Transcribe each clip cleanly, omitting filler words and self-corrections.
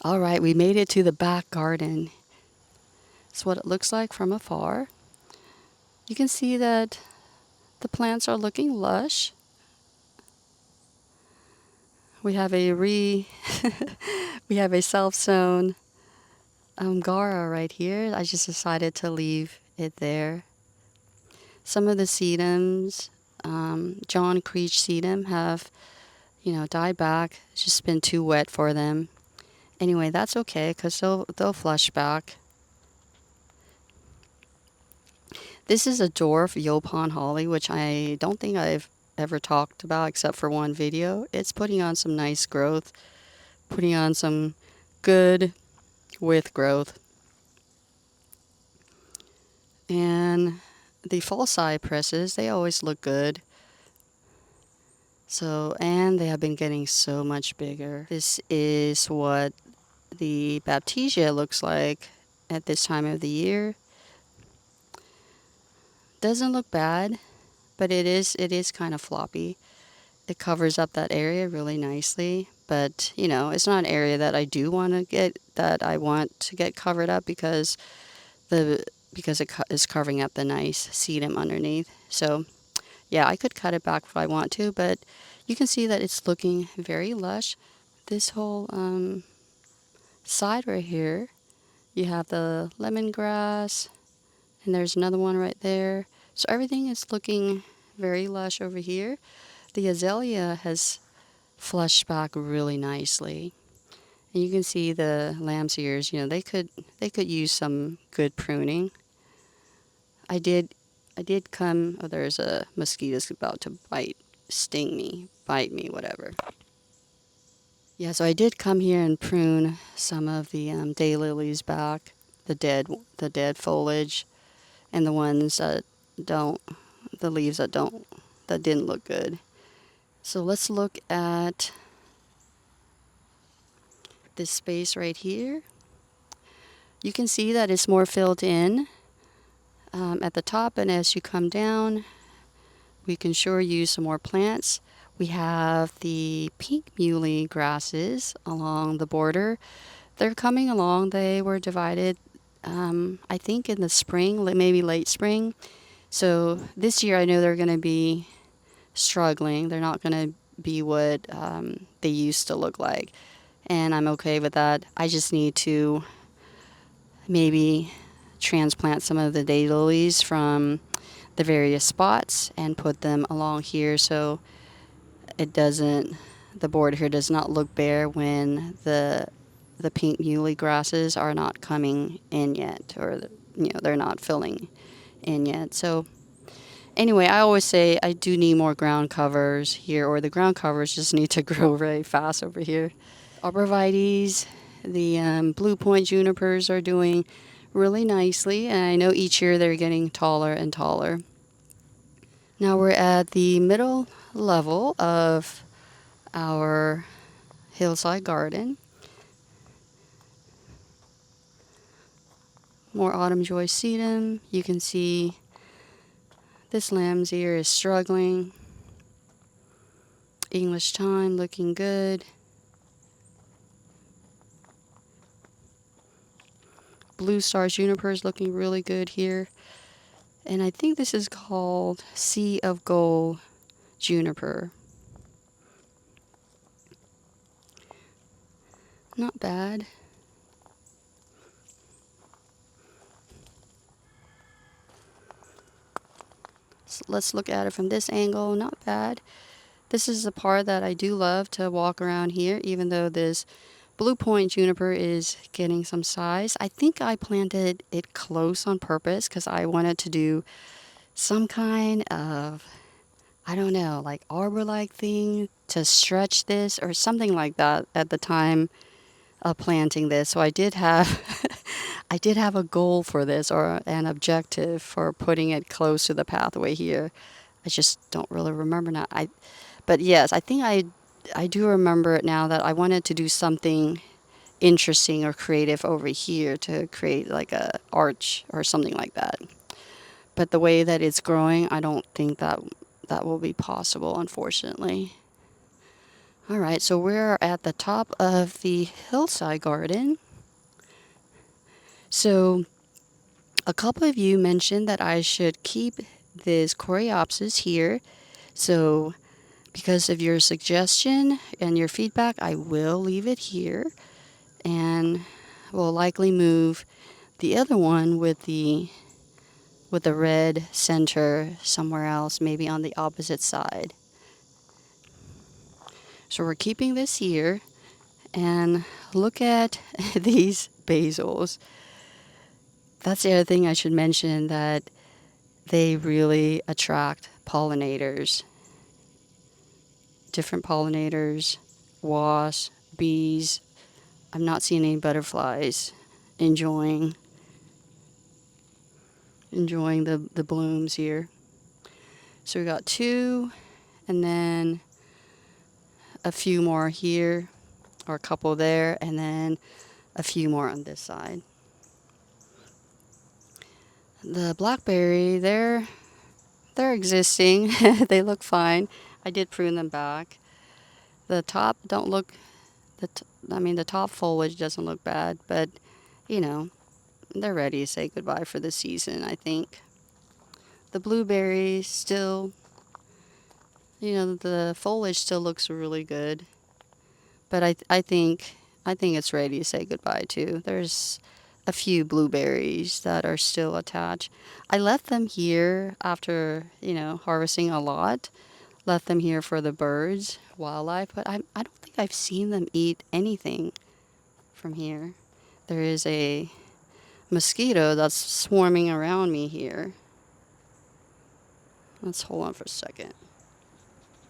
All right, we made it to the back garden. That's what it looks like from afar. You can see that the plants are looking lush. We have a we have a self-sown Gara right here. I just decided to leave it there. Some of the sedums, John Creech sedum, have died back. It's just been too wet for them. Anyway, that's okay because they'll flush back. This is a dwarf Yaupon holly, which I don't think I've ever talked about except for one video. It's putting on some nice growth, putting on some good with growth. And the fall cypresses, they always look good. So, and they have been getting so much bigger. This is what the Batisha looks like at this time of the year. Doesn't look bad, but it is kind of floppy. It covers up that area really nicely, but it's not an area that I want to get covered up because it is covering up the nice sedum underneath. So yeah, I could cut it back if I want to, but you can see that it's looking very lush. This whole side right here, you have the lemongrass, and there's another one right there. So everything is looking very lush over here. The azalea has flushed back really nicely. And you can see the lamb's ears, they could use some good pruning. I did come, oh, there's a mosquito's about to bite me, whatever. Yeah, so I did come here and prune some of the daylilies back, the dead foliage, and the ones that don't, the leaves that didn't look good. So let's look at this space right here. You can see that it's more filled in at the top, and as you come down, we can sure use some more plants. We have the pink muley grasses along the border. They're coming along. They were divided, I think, in the spring, maybe late spring. So this year I know they're going to be struggling. They're not going to be what they used to look like. And I'm okay with that. I just need to maybe transplant some of the daylilies from the various spots and put them along here so the board here does not look bare when the pink muley grasses are not coming in yet, or they're not filling in yet. So anyway, I always say I do need more ground covers here, or the ground covers just need to grow very fast over here. Arborvitaes, the blue point junipers are doing really nicely, and I know each year they're getting taller and taller. Now we're at the middle level of our hillside garden. More autumn joy sedum. You can see this lamb's ear is struggling. English thyme looking good. Bluestar Juniper is looking really good here. And I think this is called Sea of Gold Juniper. Not bad. So let's look at it from this angle. Not bad. This is the part that I do love to walk around here, even though this blue point juniper is getting some size. I think I planted it close on purpose because I wanted to do some kind of, I don't know, like arbor-like thing to stretch this or something like that at the time of planting this. So I did have I did have a goal for this, or an objective for putting it close to the pathway here. I just don't really remember now. But yes, I think I do remember it now that I wanted to do something interesting or creative over here to create like a arch or something like that. But the way that it's growing, I don't think that will be possible, unfortunately. All right, so we're at the top of the hillside garden. So a couple of you mentioned that I should keep this Coreopsis here. So because of your suggestion and your feedback, I will leave it here and will likely move the other one with the red center somewhere else, maybe on the opposite side. So we're keeping this here, and look at these basils. That's the other thing I should mention, that they really attract pollinators. Different pollinators, wasps, bees. I've not seen any butterflies enjoying the blooms here. So we got two, and then a few more here, or a couple there, and then a few more on this side. The blackberry, they're existing. They look fine. I did prune them back. The top don't look, the top foliage doesn't look bad, but you know, they're ready to say goodbye for the season, I think. The blueberry still, the foliage still looks really good, but I think it's ready to say goodbye too. There's a few blueberries that are still attached. I left them here after, harvesting a lot. Left them here for the birds, wildlife, but I don't think I've seen them eat anything from here. There is a mosquito that's swarming around me here. Let's hold on for a second.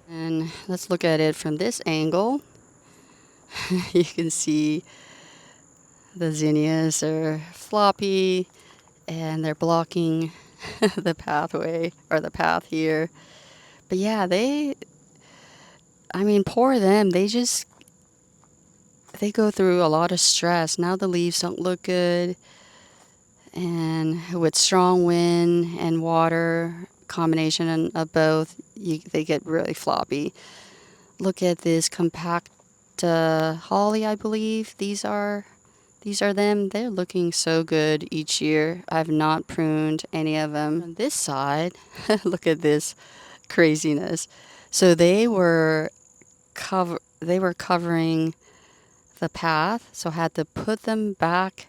And let's look at it from this angle. You can see the zinnias are floppy and they're blocking the pathway, or the path here. But yeah, poor them. They go through a lot of stress. Now the leaves don't look good. And with strong wind and water combination of both, they get really floppy. Look at this Compacta holly, I believe. These are them. They're looking so good each year. I've not pruned any of them. On this side, look at this craziness. So they were covering the path, so I had to put them back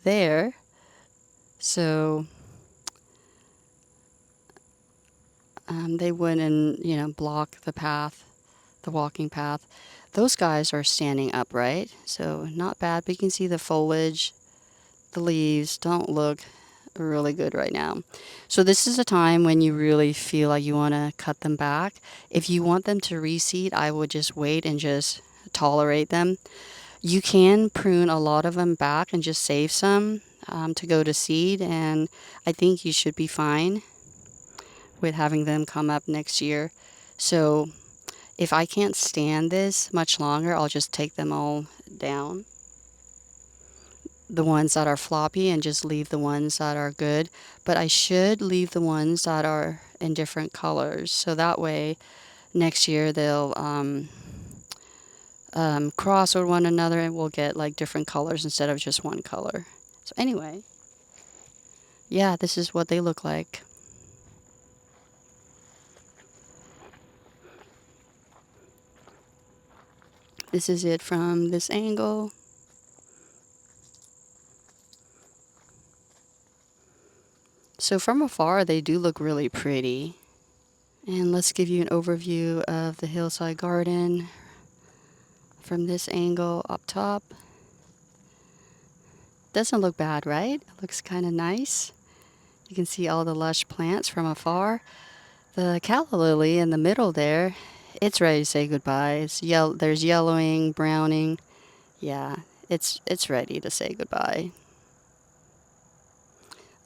there. So they wouldn't, block the path, the walking path. Those guys are standing upright, so not bad. But you can see the foliage, the leaves don't look really good right now. So this is a time when you really feel like you want to cut them back. If you want them to reseed, I would just wait and just tolerate them. You can prune a lot of them back and just save some to go to seed, and I think you should be fine with having them come up next year. So if I can't stand this much longer, I'll just take them all down, the ones that are floppy, and just leave the ones that are good. But I should leave the ones that are in different colors, so that way next year they'll cross with one another and we'll get like different colors instead of just one color. So anyway, yeah, this is what they look like. This is it from this angle. So from afar, they do look really pretty. And let's give you an overview of the hillside garden from this angle up top. Doesn't look bad, right? It looks kind of nice. You can see all the lush plants from afar. The calla lily in the middle there, it's ready to say goodbye. There's yellowing, browning. Yeah, it's ready to say goodbye.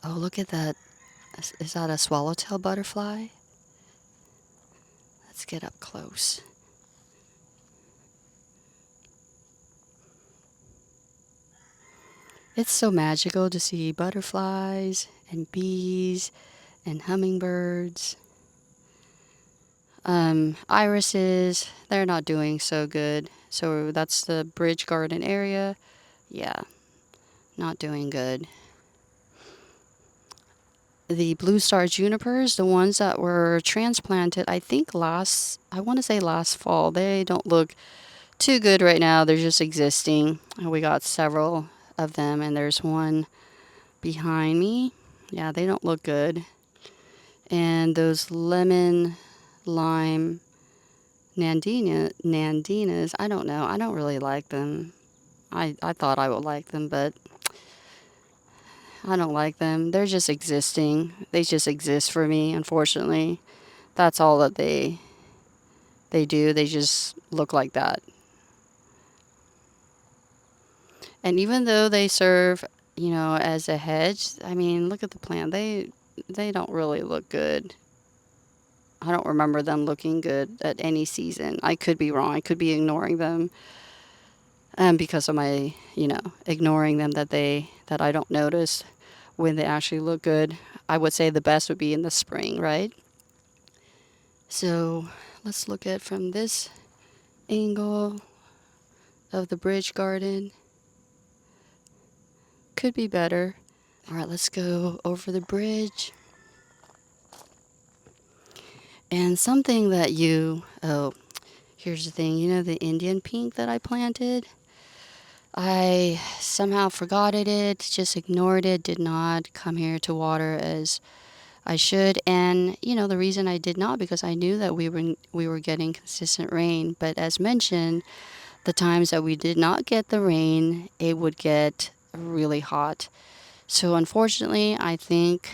Oh, look at that. Is that a swallowtail butterfly? Let's get up close. It's so magical to see butterflies and bees and hummingbirds. Irises, they're not doing so good. So that's the bridge garden area. Yeah, not doing good. The Bluestar junipers, the ones that were transplanted, I want to say last fall, they don't look too good right now. They're just existing. We got several of them, and there's one behind me. Yeah, they don't look good. And those lemon lime Nandinas, I don't know. I don't really like them. I thought I would like them, but I don't like them. They're just existing. They just exist for me, unfortunately. That's all that they do. They just look like that. And even though they serve, as a hedge, I mean, look at the plant. They don't really look good. I don't remember them looking good at any season. I could be wrong. I could be ignoring them, because of my, ignoring them that I don't notice when they actually look good. I would say the best would be in the spring, right? So let's look at from this angle of the bridge garden. Could be better. All right, let's go over the bridge. And something that here's the thing, the Indian pink that I planted? I somehow forgot it, just ignored it, did not come here to water as I should. And, the reason I did not, because I knew that we were getting consistent rain. But as mentioned, the times that we did not get the rain, it would get really hot. So unfortunately, I think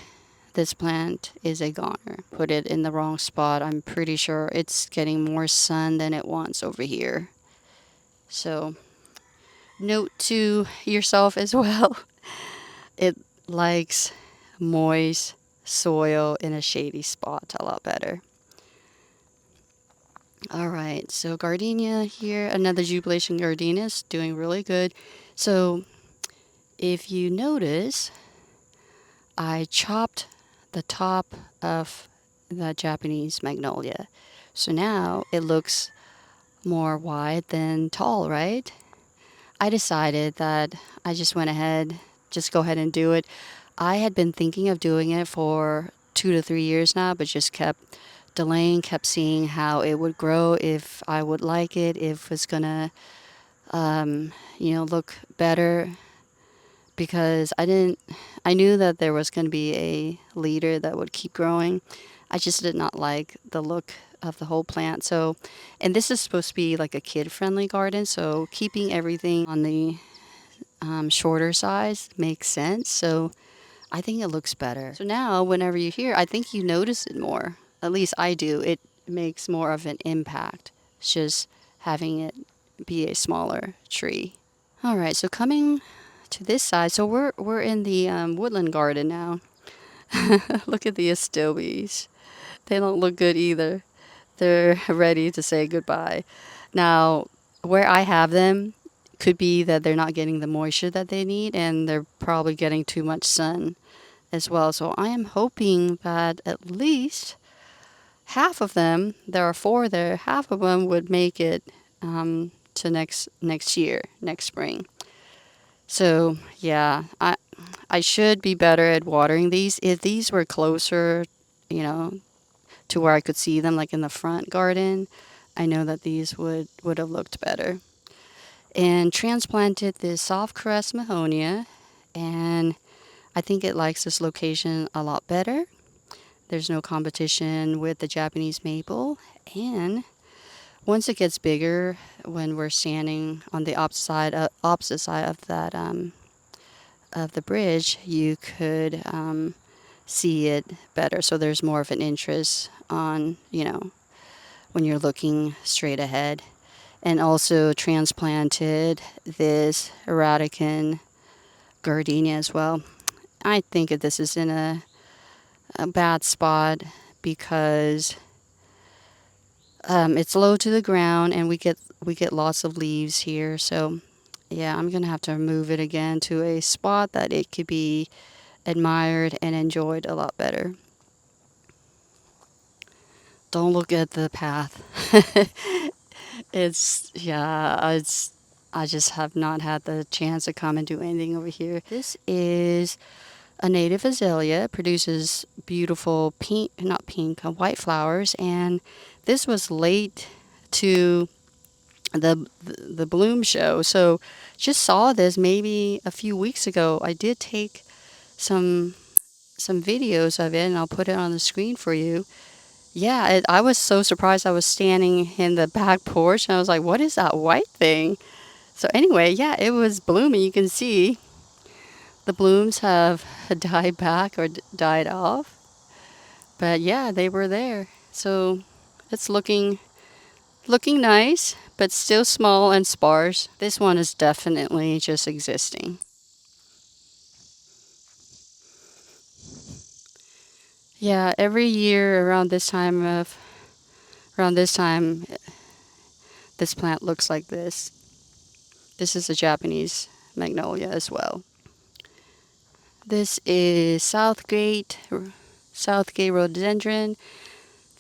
this plant is a goner. Put it in the wrong spot. I'm pretty sure it's getting more sun than it wants over here. So note to yourself as well. It likes moist soil in a shady spot a lot better. All right, so Gardenia here, another Jubilation Gardenias, doing really good. So if you notice, I chopped the top of the Japanese Magnolia. So now it looks more wide than tall, right? I decided that I just went ahead, just go ahead and do it. I had been thinking of doing it for 2 to 3 years now, but just kept delaying, kept seeing how it would grow, if I would like it, if it's gonna, look better. Because I knew that there was going to be a leader that would keep growing. I just did not like the look of the whole plant. So, and this is supposed to be like a kid-friendly garden, so keeping everything on the shorter size makes sense. So I think it looks better. So now, whenever you hear, I think you notice it more. At least I do. It makes more of an impact. It's just having it be a smaller tree. All right, so coming to this side, so we're in the woodland garden now. Look at the Estilbes. They don't look good either. They're ready to say goodbye. Now, where I have them, could be that they're not getting the moisture that they need, and they're probably getting too much sun as well. So I am hoping that at least half of them, there are four there, half of them would make it to next year, next spring. So yeah, I should be better at watering these. If these were closer, you know, to where I could see them, like in the front garden, I know that these would have looked better. And transplanted this soft caress Mahonia, and I think it likes this location a lot better. There's no competition with the Japanese maple, and once it gets bigger, when we're standing on the opposite side of that of the bridge, you could see it better. So there's more of an interest on, when you're looking straight ahead. And also transplanted this Radican Gardenia as well. I think that this is in a bad spot because it's low to the ground, and we get lots of leaves here. So yeah, I'm gonna have to move it again to a spot that it could be admired and enjoyed a lot better. don't look at the path. It's I just have not had the chance to come and do anything over here. This is a native azalea, produces beautiful pink, not pink, white flowers, and this was late to the bloom show. So just saw this maybe a few weeks ago. I did take some videos of it, and I'll put it on the screen for you. Yeah, I was so surprised. I was standing in the back porch, and I was like, "What is that white thing?" So anyway, yeah, it was blooming. You can see the blooms have died back or died off, but yeah, they were there. So it's looking nice, but still small and sparse. This one is definitely just existing. Yeah, every year around this time, this plant looks like this. This is a Japanese magnolia as well. This is Southgate Rhododendron.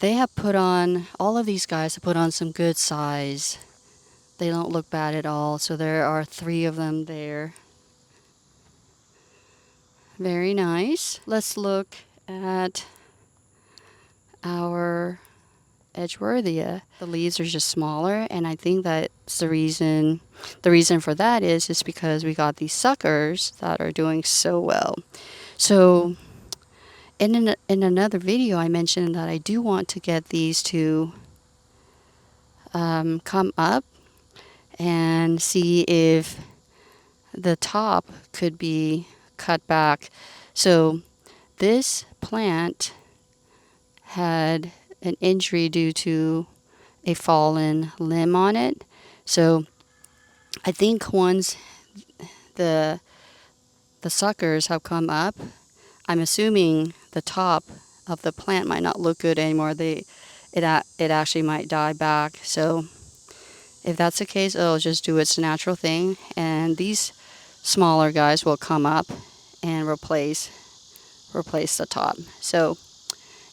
They have put on, all of these guys have put on some good size. They don't look bad at all. So there are 3 of them there. Very nice. Let's look at our Edgeworthia. The leaves are just smaller, and I think that's the reason. The reason for that is because we got these suckers that are doing so well. So in another video, I mentioned that I do want to get these to come up and see if the top could be cut back. So this plant had an injury due to a fallen limb on it. So I think once the suckers have come up, I'm assuming the top of the plant might not look good anymore. It actually might die back. So if that's the case, it'll just do its natural thing, and these smaller guys will come up and replace the top. So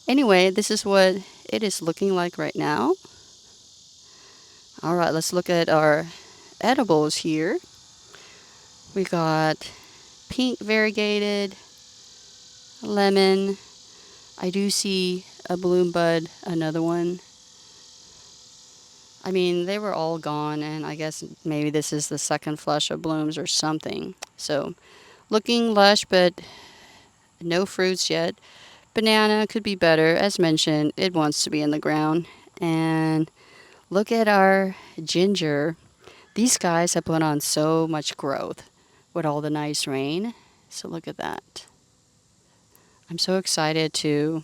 anyway, this is what it is looking like right now. All right, let's look at our edibles here. We got pink variegated, lemon. I do see a bloom bud, another one. I mean, they were all gone, and I guess maybe this is the second flush of blooms or something. So looking lush, but no fruits yet. Banana could be better. As mentioned, it wants to be in the ground. And look at our ginger. These guys have put on so much growth with all the nice rain. So look at that. I'm so excited to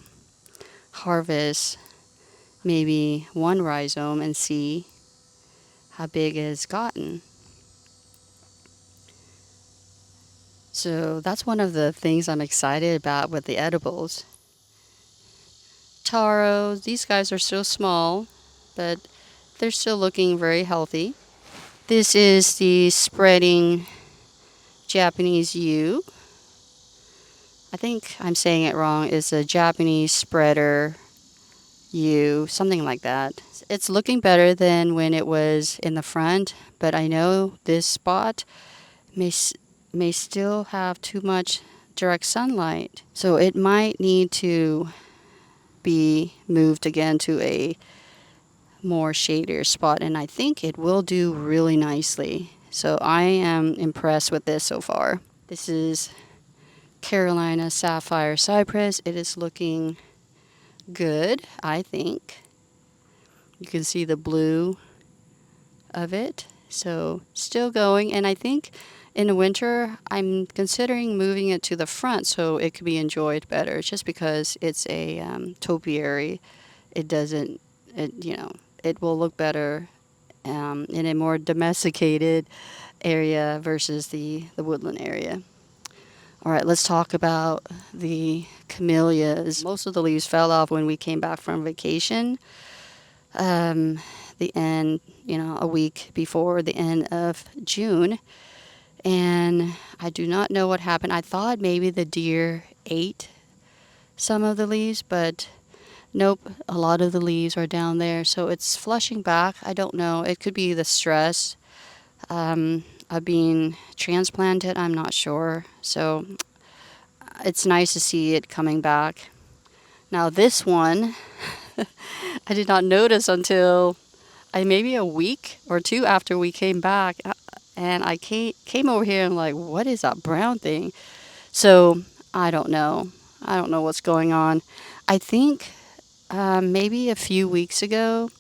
harvest maybe one rhizome and see how big it has gotten. So that's one of the things I'm excited about with the edibles. Taro, these guys are still small, but they're still looking very healthy. This is the spreading Japanese yew. I think I'm saying it wrong. It's a Japanese spreader yew, something like that. It's looking better than when it was in the front, but I know this spot may still have too much direct sunlight. So it might need to be moved again to a more shadier spot, and I think it will do really nicely. So I am impressed with this so far. This is Carolina Sapphire Cypress. It is looking good, I think. You can see the blue of it. So still going, and I think in the winter I'm considering moving it to the front so it could be enjoyed better, just because it's a topiary. It will look better in a more domesticated area versus the woodland area. All right, let's talk about the camellias. Most of the leaves fell off when we came back from vacation. The end, a week before the end of June. And I do not know what happened. I thought maybe the deer ate some of the leaves, but Nope, a lot of the leaves are down there, so it's flushing back. I don't know. It could be the stress of being transplanted. I'm not sure. So it's nice to see it coming back. Now this one, I did not notice until maybe a week or two after we came back. And I came over here and like, what is that brown thing? So I don't know. I don't know what's going on. I think maybe a few weeks ago,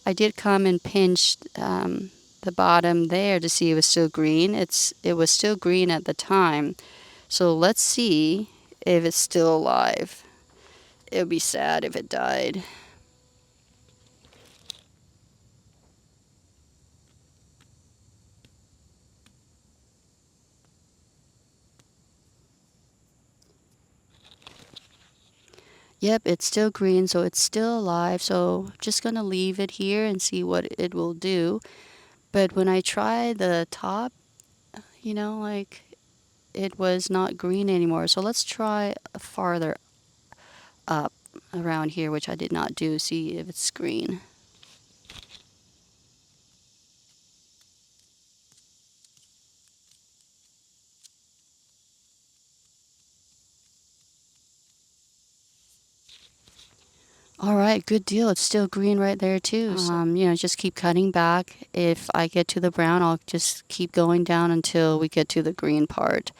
I did come and pinch the bottom there to see if it was still green. It was still green at the time. So let's see if it's still alive. It would be sad if it died. Yep, it's still green, so it's still alive. So just gonna leave it here and see what it will do. But when I try the top, like it was not green anymore. So let's try farther up around here, which I did not do. See if it's green. All right, good deal. It's still green right there too. Just keep cutting back. If I get to the brown, I'll just keep going down until we get to the green part.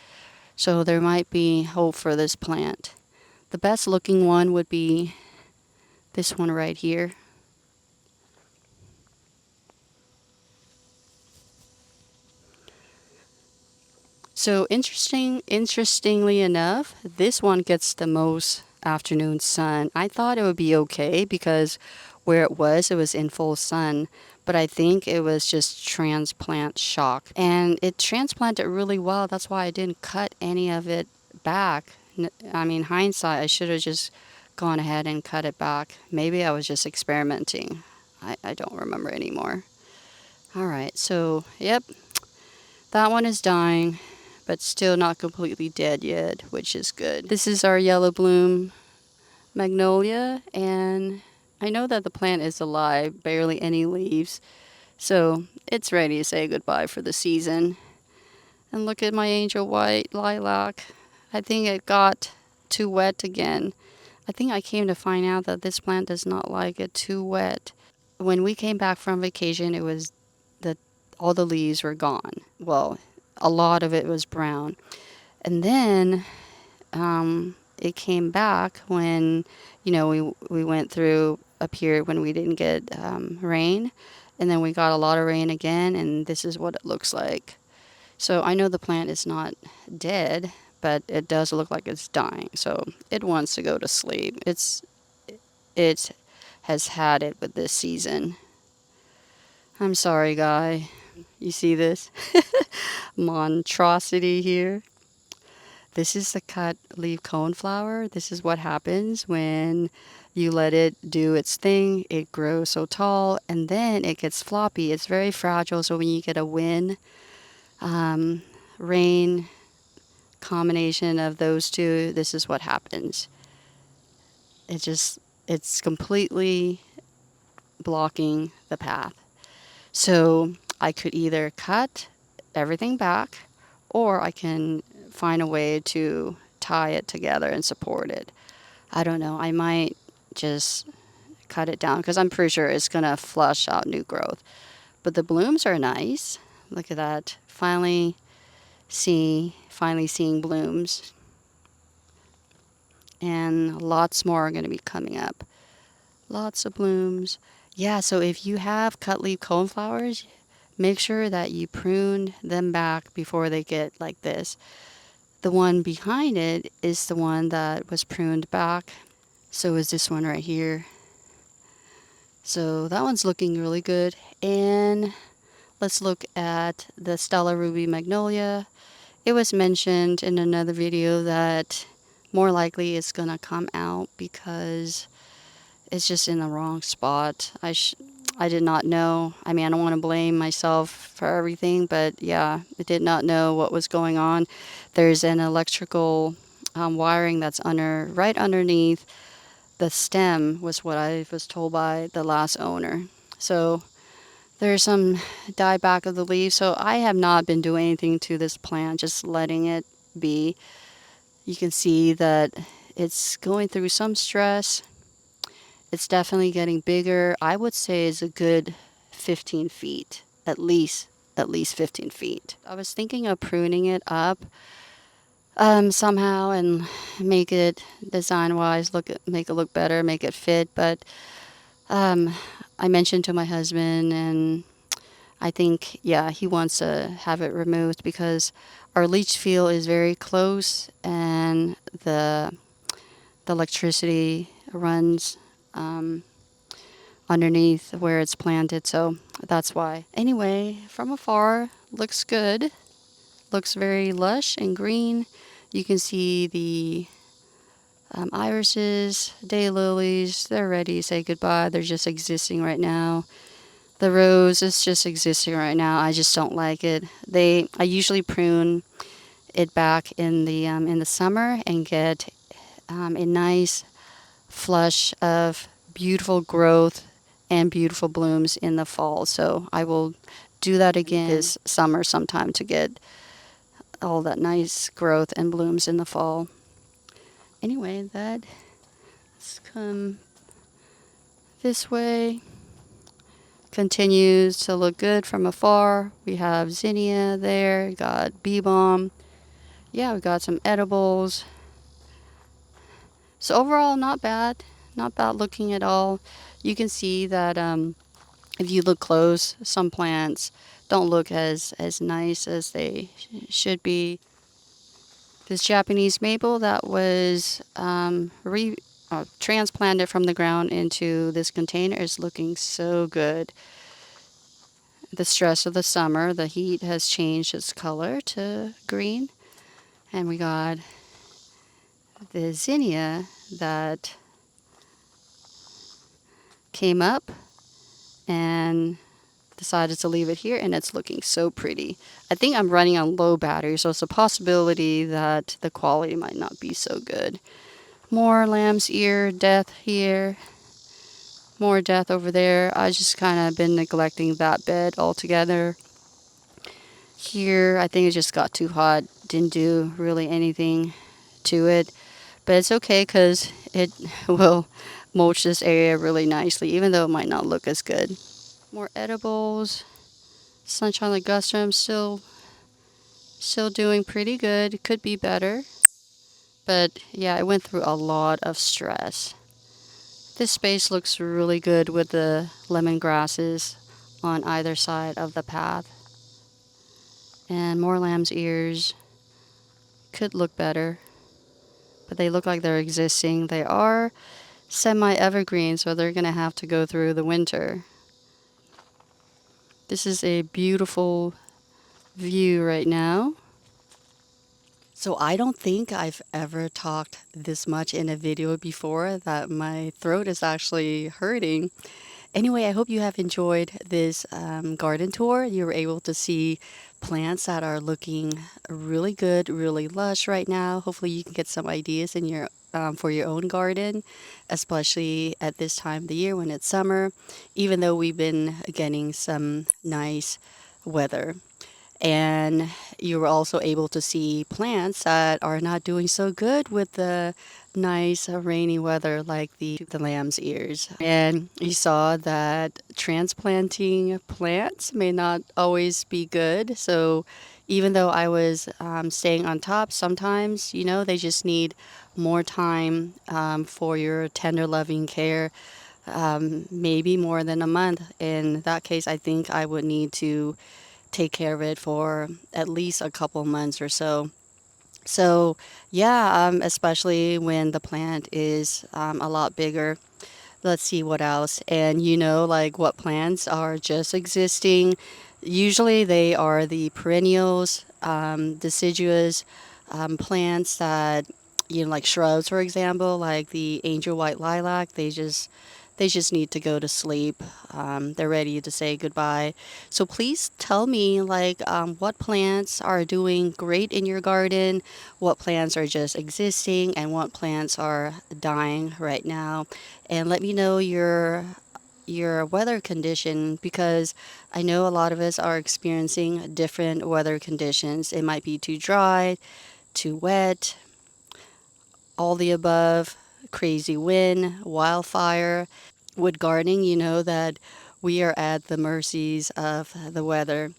So there might be hope for this plant. The best looking one would be this one right here. So interestingly enough, this one gets the most afternoon sun. I thought it would be okay because where it was in full sun, but I think it was just transplant shock. And it transplanted really well. That's why I didn't cut any of it back. I mean, hindsight, I should have just gone ahead and cut it back. Maybe I was just experimenting. I don't remember anymore. All right, so yep, that one is dying, but still not completely dead yet, which is good. This is our yellow bloom Magnolia, and I know that the plant is alive, barely any leaves, so it's ready to say goodbye for the season. And look at my angel white lilac. I think it got too wet again. I think I came to find out that this plant does not like it too wet. When we came back from vacation, it was the all the leaves were gone. Well, a lot of it was brown. And then it came back when, we went through a period when we didn't get rain. And then we got a lot of rain again, and this is what it looks like. So I know the plant is not dead, but it does look like it's dying. So it wants to go to sleep. It has had it with this season. I'm sorry, guy. You see this monstrosity here? This is the cut leaf coneflower. This is what happens when you let it do its thing. It grows so tall and then it gets floppy. It's very fragile. So when you get a wind, rain combination of those two, this is what happens. It's completely blocking the path. So I could either cut everything back or I can find a way to tie it together and support it. I don't know. I might just cut it down because I'm pretty sure it's going to flush out new growth. But the blooms are nice. Look at that. Finally seeing blooms. And lots more are going to be coming up. Lots of blooms. Yeah, so if you have cut leaf coneflowers, make sure that you prune them back before they get like this. The one behind it is the one that was pruned back. So is this one right here. So that one's looking really good. And let's look at the Stella Ruby Magnolia. It was mentioned in another video that more likely it's going to come out because it's just in the wrong spot. I did not know. I mean, I don't want to blame myself for everything, but yeah, I did not know what was going on. There's an electrical wiring that's right underneath the stem was what I was told by the last owner. So there's some dieback of the leaves. So I have not been doing anything to this plant, just letting it be. You can see that it's going through some stress. It's definitely getting bigger. I would say it's a good 15 feet, at least 15 feet. I was thinking of pruning it up somehow and make it design-wise make it look better, make it fit. But I mentioned to my husband, and I think, yeah, he wants to have it removed because our leach field is very close, and the electricity runs underneath where it's planted, so that's why. Anyway, from afar, looks good. Looks very lush and green. You can see the irises, daylilies, they're ready to say goodbye. They're just existing right now. The rose is just existing right now. I just don't like it. I usually prune it back in the summer and get a nice flush of beautiful growth and beautiful blooms in the fall. So I will do that again this summer sometime to get all that nice growth and blooms in the fall. Anyway, let's come this way. Continues to look good from afar. We have zinnia there, got bee balm. Yeah, we got some edibles. So overall, not bad. Not bad looking at all. You can see that if you look close, some plants don't look as nice as they should be. This Japanese maple that was transplanted from the ground into this container is looking so good. The stress of the summer, the heat has changed its color to green. And we got the zinnia that came up and decided to leave it here, and it's looking so pretty. I think I'm running on low battery, so it's a possibility that the quality might not be so good. More lamb's ear death here. More death over there. I just kind of been neglecting that bed altogether. Here, I think it just got too hot. Didn't do really anything to it. But it's okay because it will mulch this area really nicely, even though it might not look as good. More edibles. Sunshine ligustrum still doing pretty good. It could be better. But yeah, I went through a lot of stress. This space looks really good with the lemongrasses on either side of the path. And more lamb's ears. Could look better, but they look like they're existing. They are semi-evergreen, so they're going to have to go through the winter. This is a beautiful view right now. So I don't think I've ever talked this much in a video before that my throat is actually hurting. Anyway, I hope you have enjoyed this garden tour. You were able to see plants that are looking really good, really lush right now. Hopefully you can get some ideas in your for your own garden, especially at this time of the year when it's summer, even though we've been getting some nice weather. And you were also able to see plants that are not doing so good with the nice rainy weather, like the lamb's ears. And you saw that transplanting plants may not always be good. So even though I was staying on top, sometimes, they just need more time for your tender loving care. Maybe more than a month. In that case, I think I would need to take care of it for at least a couple months or so. So, yeah, especially when the plant is a lot bigger. Let's see what else. And like what plants are just existing. Usually they are the perennials, deciduous plants that, like shrubs, for example, like the angel white lilac. They just need to go to sleep. They're ready to say goodbye. So please tell me, like, what plants are doing great in your garden, what plants are just existing, and what plants are dying right now. And let me know your weather condition, because I know a lot of us are experiencing different weather conditions. It might be too dry, too wet, all the above, crazy wind, wildfire. With gardening, you know that we are at the mercies of the weather.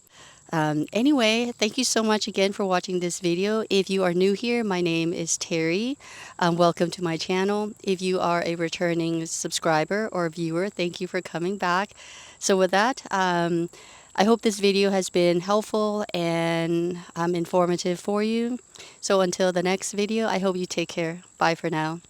Anyway, thank you so much again for watching this video. If you are new here, my name is Terry. Welcome to my channel. If you are a returning subscriber or viewer, thank you for coming back. So with that, I hope this video has been helpful and informative for you. So until the next video, I hope you take care. Bye for now.